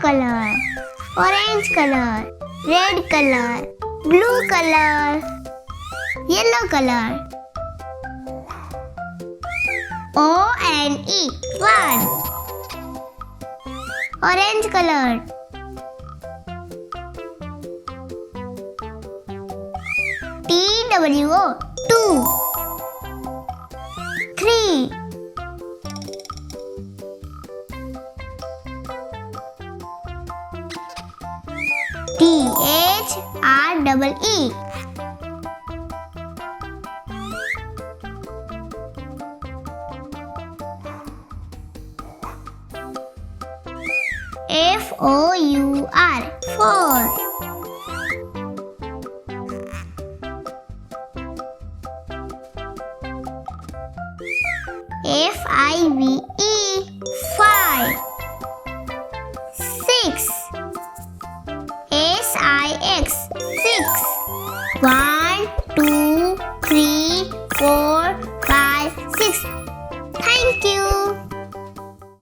color, orange color, red color, blue color, yellow color. O and E. 1. Orange color. TWO. 2. 3. THREE. 4. 5. 6. 6. 1, 2, 3, 4, 5, 6. Thank you.